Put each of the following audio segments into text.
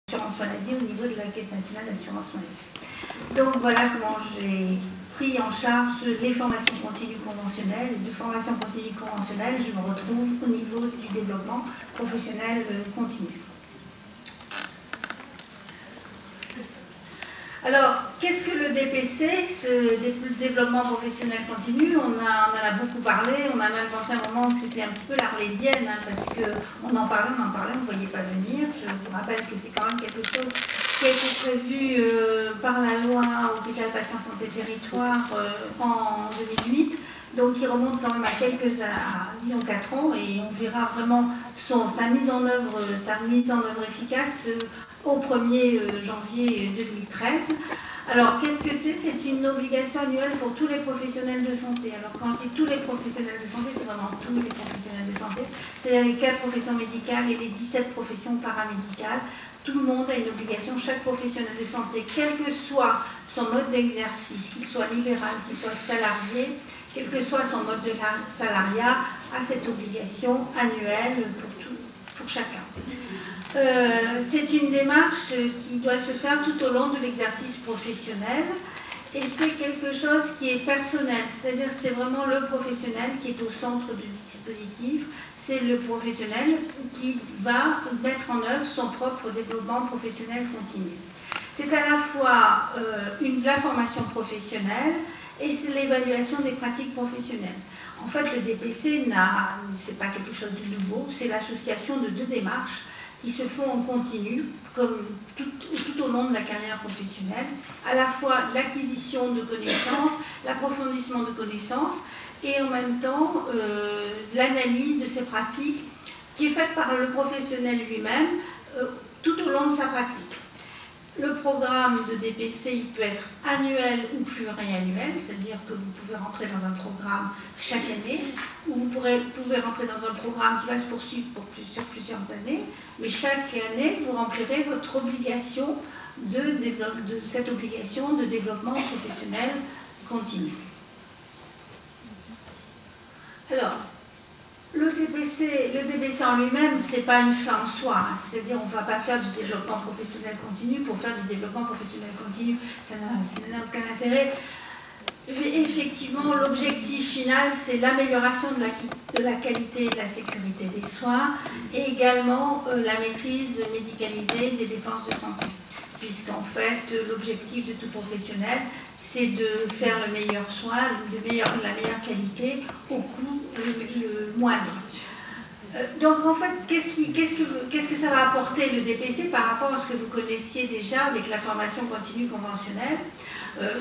l'assurance maladie au niveau de la Caisse nationale d'assurance maladie. Donc voilà comment j'ai pris en charge les formations continues conventionnelles. Et de formation continue conventionnelle, je me retrouve au niveau du développement professionnel continu. Alors, qu'est-ce que le DPC, ce développement professionnel continu? On en a beaucoup parlé, on a même pensé à un moment que c'était un petit peu l'arlésienne, parce qu'on en parlait, on ne voyait pas venir. Je vous rappelle que c'est quand même quelque chose qui a été prévu par la loi Hôpital Patient Santé Territoire en 2008, donc qui remonte quand même à disons 4 ans, et on verra vraiment sa mise en œuvre efficace au 1er janvier 2013. Alors, qu'est-ce que c'est? C'est une obligation annuelle pour tous les professionnels de santé. Alors, quand je dis tous les professionnels de santé, c'est vraiment tous les professionnels de santé. C'est-à-dire les 4 professions médicales et les 17 professions paramédicales. Tout le monde a une obligation, chaque professionnel de santé, quel que soit son mode d'exercice, qu'il soit libéral, qu'il soit salarié, quel que soit son mode de salariat, a cette obligation annuelle pour chacun. C'est une démarche qui doit se faire tout au long de l'exercice professionnel, et c'est quelque chose qui est personnel, c'est-à-dire c'est vraiment le professionnel qui est au centre du dispositif, c'est le professionnel qui va mettre en œuvre son propre développement professionnel continu. C'est à la fois la formation professionnelle et c'est l'évaluation des pratiques professionnelles. En fait, le DPC, c'est pas quelque chose de nouveau, c'est l'association de 2 démarches qui se font en continu, comme tout au long de la carrière professionnelle, à la fois l'acquisition de connaissances, l'approfondissement de connaissances, et en même temps l'analyse de ces pratiques qui est faite par le professionnel lui-même tout au long de sa pratique. Le programme de DPC, il peut être annuel ou pluriannuel, c'est-à-dire que vous pouvez rentrer dans un programme chaque année, ou vous pouvez rentrer dans un programme qui va se poursuivre sur plusieurs années, mais chaque année, vous remplirez votre obligation de cette obligation de développement professionnel continu. Alors, le DPC en lui-même, ce n'est pas une fin en soi, c'est-à-dire on ne va pas faire du développement professionnel continu pour faire du développement professionnel continu, ça n'a aucun intérêt. Effectivement, l'objectif final, c'est l'amélioration de la qualité et de la sécurité des soins, et également la maîtrise médicalisée des dépenses de santé. Puisqu'en fait, l'objectif de tout professionnel, c'est de faire le meilleur soin, la meilleure qualité, au coût le moindre. Donc en fait, qu'est-ce que ça va apporter le DPC par rapport à ce que vous connaissiez déjà avec la formation continue conventionnelle?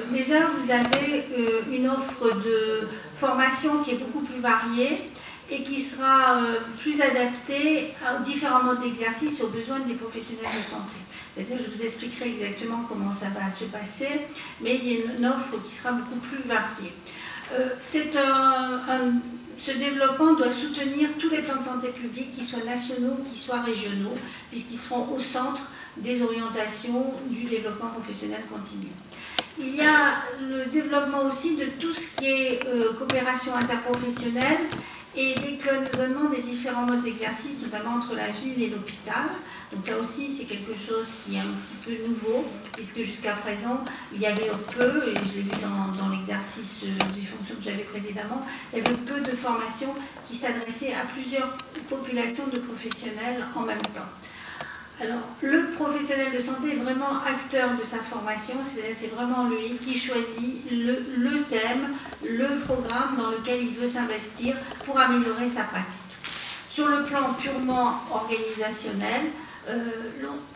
Déjà, vous avez une offre de formation qui est beaucoup plus variée et qui sera plus adaptée aux différents modes d'exercice et aux besoins des professionnels de santé. C'est-à-dire, je vous expliquerai exactement comment ça va se passer, mais il y a une offre qui sera beaucoup plus variée. Ce développement doit soutenir tous les plans de santé publique, qu'ils soient nationaux, qu'ils soient régionaux, puisqu'ils seront au centre des orientations du développement professionnel continu. Il y a le développement aussi de tout ce qui est coopération interprofessionnelle et décloisonnement des différents modes d'exercice, notamment entre la ville et l'hôpital. Donc là aussi, c'est quelque chose qui est un petit peu nouveau, puisque jusqu'à présent, il y avait peu, et je l'ai vu dans l'exercice des fonctions que j'avais précédemment, il y avait peu de formations qui s'adressaient à plusieurs populations de professionnels en même temps. Alors, le professionnel de santé est vraiment acteur de sa formation, c'est vraiment lui qui choisit le thème, le programme dans lequel il veut s'investir pour améliorer sa pratique. Sur le plan purement organisationnel,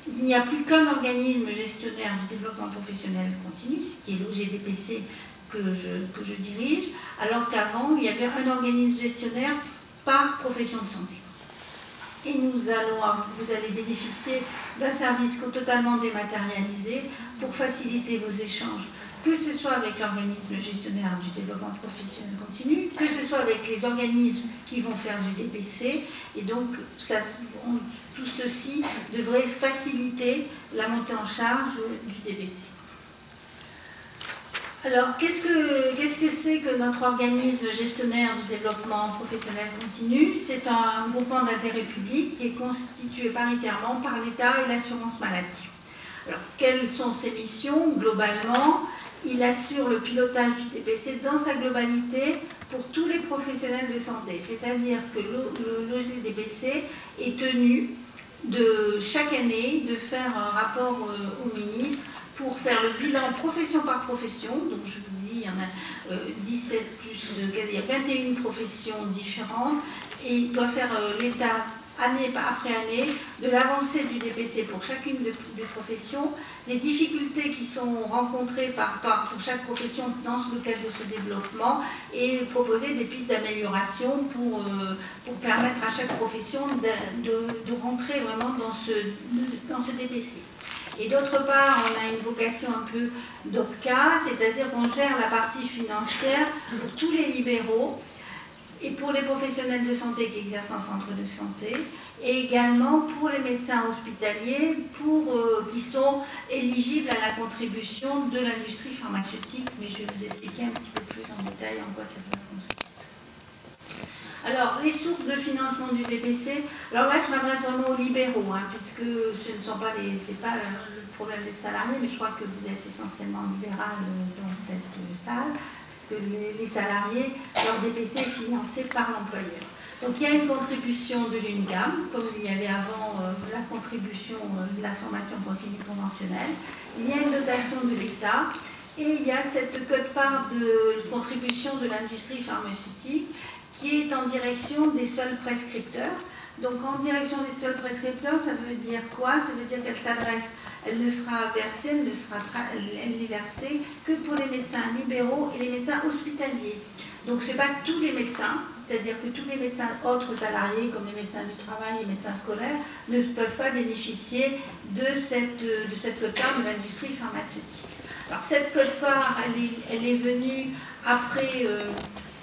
il n'y a plus qu'un organisme gestionnaire du développement professionnel continu, ce qui est l'OGDPC que je dirige, alors qu'avant, il y avait un organisme gestionnaire par profession de santé. Et vous allez bénéficier d'un service totalement dématérialisé pour faciliter vos échanges, que ce soit avec l'organisme gestionnaire du développement professionnel continu, que ce soit avec les organismes qui vont faire du DPC, et donc tout ceci devrait faciliter la montée en charge du DPC. Alors, qu'est-ce que c'est que notre organisme gestionnaire du développement professionnel continu? C'est un groupement d'intérêt public qui est constitué paritairement par l'État et l'assurance maladie. Alors, quelles sont ses missions? Globalement, il assure le pilotage du DPC dans sa globalité pour tous les professionnels de santé. C'est-à-dire que l'OGDPC est tenu de chaque année de faire un rapport au ministre pour faire le bilan profession par profession. Donc je vous dis, il y en a 17 plus, il y a 21 professions différentes et il doit faire l'état année après année de l'avancée du DPC pour chacune des professions, les difficultés qui sont rencontrées pour chaque profession dans le cadre de ce développement et proposer des pistes d'amélioration pour permettre à chaque profession de rentrer vraiment dans ce DPC. Et d'autre part, on a une vocation un peu d'OPCA, c'est-à-dire qu'on gère la partie financière pour tous les libéraux et pour les professionnels de santé qui exercent en centre de santé, et également pour les médecins hospitaliers qui sont éligibles à la contribution de l'industrie pharmaceutique, mais je vais vous expliquer un petit peu plus en détail en quoi ça consiste. Alors, les sources de financement du DPC, alors là je m'adresse vraiment aux libéraux, puisque ce ne sont pas c'est pas le problème des salariés, mais je crois que vous êtes essentiellement libéral dans cette salle, puisque les salariés, leur DPC est financé par l'employeur. Donc il y a une contribution de l'UNGAM, comme il y avait avant la contribution de la formation continue conventionnelle, il y a une dotation de l'État, et il y a cette quote-part de contribution de l'industrie pharmaceutique qui est en direction des seuls prescripteurs. Donc en direction des seuls prescripteurs, ça veut dire quoi? Ça veut dire elle ne sera versée, elle n'est versée que pour les médecins libéraux et les médecins hospitaliers. Donc ce n'est pas tous les médecins, c'est-à-dire que tous les médecins autres salariés, comme les médecins du travail et les médecins scolaires, ne peuvent pas bénéficier de cette quote-part de l'industrie pharmaceutique. Alors cette quote-part, elle est venue après...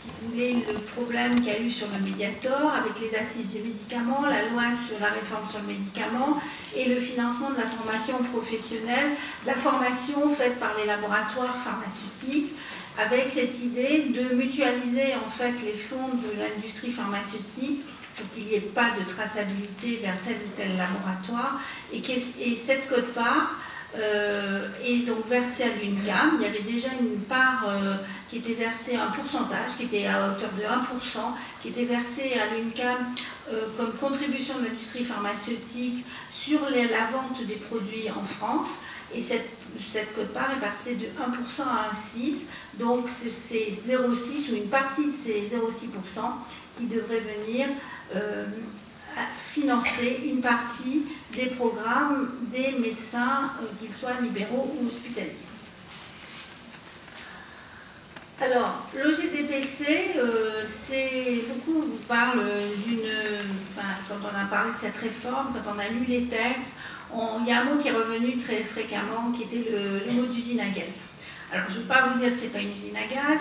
si vous voulez, le problème qu'il y a eu sur le Mediator, avec les assises du médicament, la loi sur la réforme sur le médicament et le financement de la formation professionnelle, la formation faite par les laboratoires pharmaceutiques, avec cette idée de mutualiser en fait les fonds de l'industrie pharmaceutique pour qu'il n'y ait pas de traçabilité vers tel ou tel laboratoire, et cette quote-part est donc versée à l'UNGAM. Il y avait déjà une part qui était versée, un pourcentage qui était à hauteur de 1%, qui était versée à l'UNGAM comme contribution de l'industrie pharmaceutique sur la vente des produits en France. Et cette quote-part est passée de 1% à 1,6%, donc c'est 0,6 ou une partie de ces 0,6% qui devrait venir financer une partie des programmes des médecins, qu'ils soient libéraux ou hospitaliers. Alors, l'OGDPC, beaucoup vous parlent quand on a parlé de cette réforme, quand on a lu les textes, il y a un mot qui est revenu très fréquemment, qui était le mot d'usine à gaz. Alors, je ne vais pas vous dire que ce n'est pas une usine à gaz,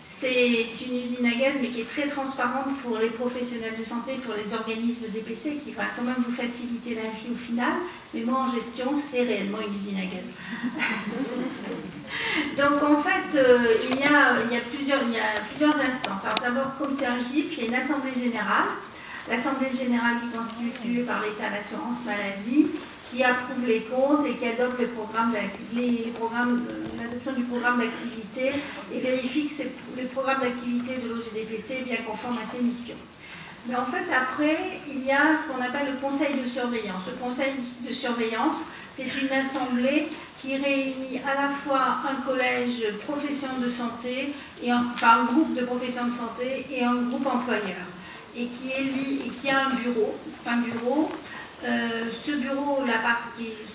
c'est une usine à gaz, mais qui est très transparente pour les professionnels de santé, pour les organismes DPC, qui va quand même vous faciliter la vie au final. Mais moi, en gestion, c'est réellement une usine à gaz. Donc, en fait, il y a plusieurs instances. Alors, d'abord, comme c'est un GIP, il y a une assemblée générale. L'assemblée générale qui est constituée par l'État, l'assurance maladie, qui approuve les comptes et qui adopte l'adoption du programme d'activité et vérifie que le programme d'activité de l'OGDPC est bien conforme à ses missions. Mais en fait, après, il y a ce qu'on appelle le conseil de surveillance. Le conseil de surveillance, c'est une assemblée qui réunit à la fois un collège profession de santé, un groupe de professions de santé et un groupe employeur, et qui a un bureau. Ce bureau,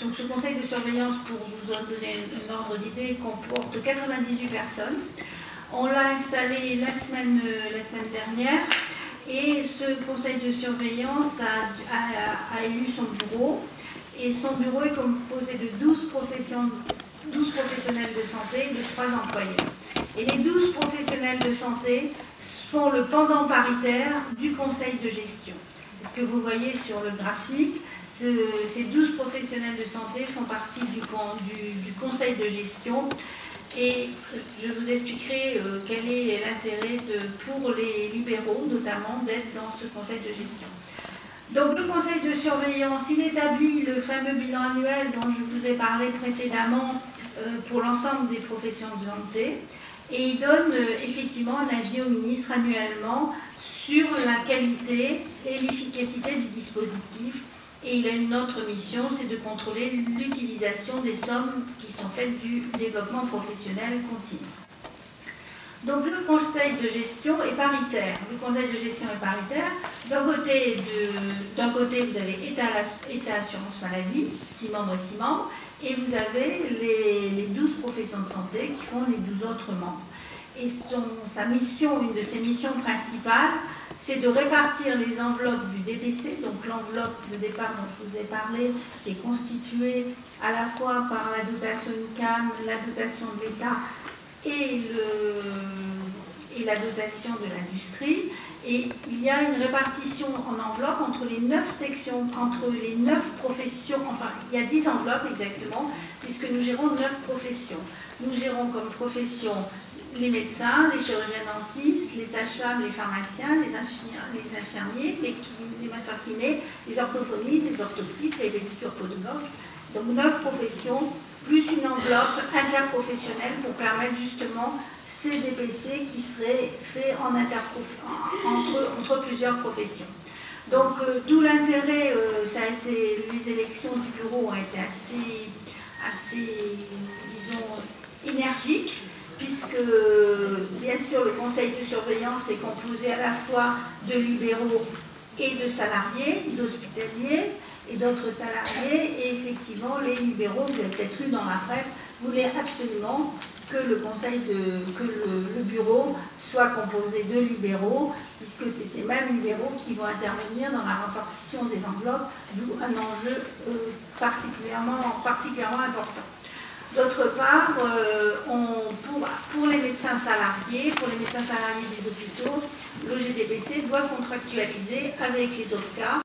donc ce conseil de surveillance, pour vous donner un ordre d'idée, comporte 98 personnes. On l'a installé la semaine dernière, et ce conseil de surveillance a élu son bureau, et son bureau est composé de 12 professionnels de santé et de 3 employeurs. Et les 12 professionnels de santé sont le pendant paritaire du conseil de gestion. C'est ce que vous voyez sur le graphique. Ces 12 professionnels de santé font partie du conseil de gestion et je vous expliquerai quel est l'intérêt pour les libéraux, notamment, d'être dans ce conseil de gestion. Donc le conseil de surveillance, il établit le fameux bilan annuel dont je vous ai parlé précédemment pour l'ensemble des professions de santé, et il donne effectivement un avis au ministre annuellement sur la qualité et l'efficacité du dispositif. Et il a une autre mission, c'est de contrôler l'utilisation des sommes qui sont faites du développement professionnel continu. Donc le conseil de gestion est paritaire. Le conseil de gestion est paritaire. D'un côté, vous avez État assurance maladie, 6 membres et 6 membres, et vous avez les 12 professions de santé qui font les 12 autres membres. Et sa mission, une de ses missions principales, c'est de répartir les enveloppes du DPC, donc l'enveloppe de départ dont je vous ai parlé, qui est constituée à la fois par la dotation UCAM, la dotation de l'État et la dotation de l'industrie. Et il y a une répartition en enveloppes entre les 9 sections, entre les 9 professions, enfin il y a 10 enveloppes exactement, puisque nous gérons 9 professions. Nous gérons comme profession les médecins, les chirurgiens dentistes, les sages-femmes, les pharmaciens, les infirmiers, les masseurs-kinés, les orthophonistes, les orthoptistes et les piqûres-podologues. Donc 9 professions, plus une enveloppe interprofessionnelle pour permettre justement ces DPC qui seraient faits entre plusieurs professions. Donc d'où l'intérêt, ça a été, les élections du bureau ont été assez disons, énergiques, puisque, bien sûr, le conseil de surveillance est composé à la fois de libéraux et de salariés, d'hospitaliers et d'autres salariés. Et effectivement, les libéraux, vous avez peut-être lu dans la presse, voulaient absolument que le bureau soit composé de libéraux, puisque c'est ces mêmes libéraux qui vont intervenir dans la répartition des enveloppes, d'où un enjeu particulièrement important. D'autre part, pour les médecins salariés des hôpitaux, l'OGDPC doit contractualiser avec les OPCA